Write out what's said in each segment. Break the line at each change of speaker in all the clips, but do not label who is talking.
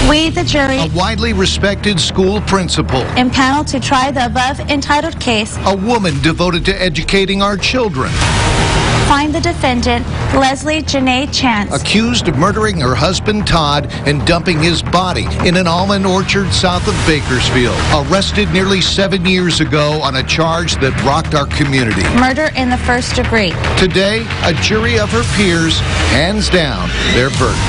We, the jury,
a widely respected school principal,
impaneled to try the above entitled case,
a woman devoted to educating our children,
find the defendant, Leslie Janae Chance,
accused of murdering her husband Todd and dumping his body in an almond orchard south of Bakersfield, arrested nearly 7 years ago on a charge that rocked our community.
Murder in the first degree.
Today, a jury of her peers hands down their verdict.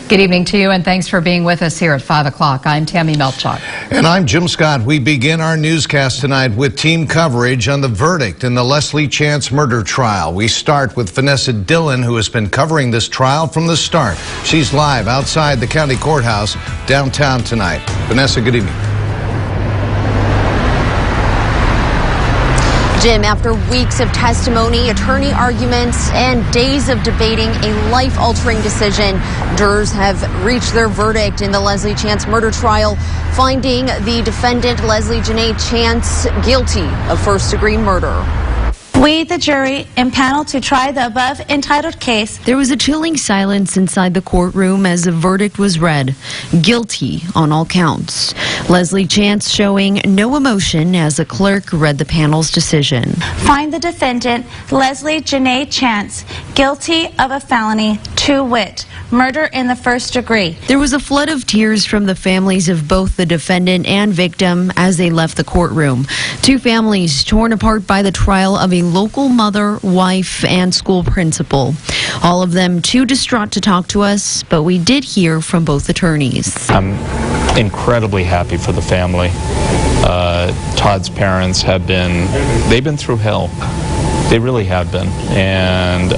Good evening to you, and thanks for being with us here at 5 o'clock. I'm Tammy Melchuk.
And I'm Jim Scott. We begin our newscast tonight with team coverage on the verdict in the Leslie Chance murder trial. We start with Vanessa Dillon, who has been covering this trial from the start. She's live outside the county courthouse downtown tonight. Vanessa, good evening.
Jim, after weeks of testimony, attorney arguments, and days of debating a life-altering decision, jurors have reached their verdict in the Leslie Chance murder trial, finding the defendant, Leslie Janae Chance, guilty of first-degree murder.
We, the jury, impaneled to try the above entitled case.
There was a chilling silence inside the courtroom as the verdict was read. Guilty on all counts. Leslie Chance showing no emotion as the clerk read the panel's decision.
Find the defendant, Leslie Janae Chance, guilty of a felony, to wit, murder in the first degree.
There was a flood of tears from the families of both the defendant and victim as they left the courtroom. Two families torn apart by the trial of a local mother, wife, and school principal. All of them too distraught to talk to us, but we did hear from both attorneys.
I'm incredibly happy for the family. Todd's parents have they've been through hell. They really have been. And,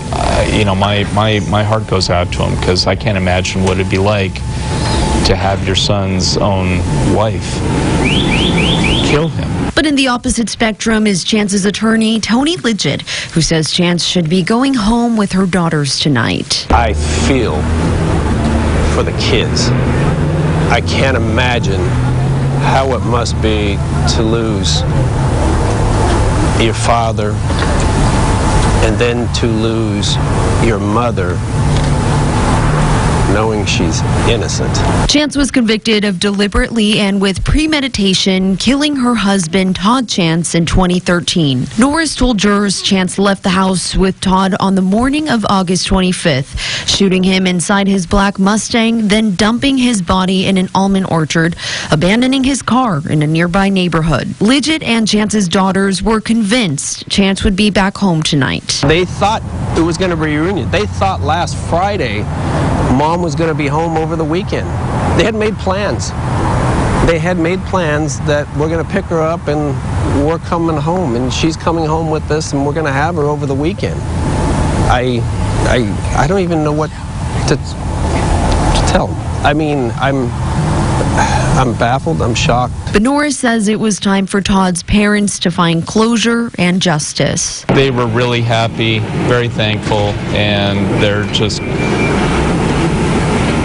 you know, my heart goes out to them because I can't imagine what it'd be like to have your son's own wife kill him.
But in the opposite spectrum is Chance's attorney, Tony Lidgett, who says Chance should be going home with her daughters tonight.
I feel for the kids. I can't imagine how it must be to lose your father and then to lose your mother, knowing she's innocent.
Chance was convicted of deliberately and with premeditation killing her husband, Todd Chance, in 2013. Norris told jurors Chance left the house with Todd on the morning of August 25th, shooting him inside his black Mustang, then dumping his body in an almond orchard, abandoning his car in a nearby neighborhood. Lidgett and Chance's daughters were convinced Chance would be back home tonight.
They thought it was going to be a reunion. They thought last Friday Mom was going to be home over the weekend. They had made plans. They had made plans that we're going to pick her up and we're coming home and she's coming home with us and we're going to have her over the weekend. I don't even know what to tell them. I mean, I'm baffled, I'm shocked.
But Norris says it was time for Todd's parents to find closure and justice.
They were really happy, very thankful, and they're just,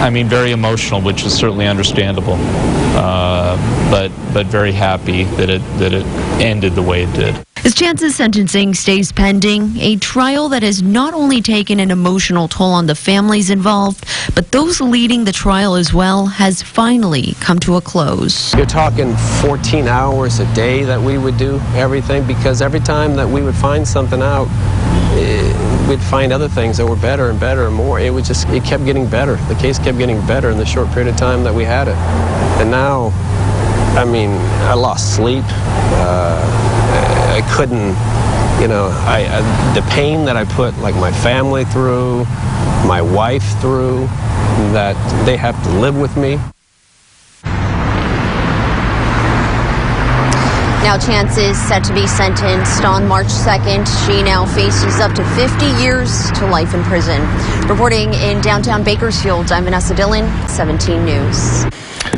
I mean, very emotional, which is certainly understandable, but very happy that it ended the way it did.
As Chance's sentencing stays pending, a trial that has not only taken an emotional toll on the families involved, but those leading the trial as well, has finally come to a close.
You're talking 14 hours a day that we would do everything, because every time that we would find something out, we'd find other things that were better and better and more. It kept getting better. The case kept getting better in the short period of time that we had it. And now, I mean, I lost sleep. I couldn't, you know, the pain that I put, like, my family through, my wife through, that they have to live with me.
Now Chance is set to be sentenced on March 2nd. She now faces up to 50 years to life in prison. Reporting in downtown Bakersfield, I'm Vanessa Dillon, 17 News.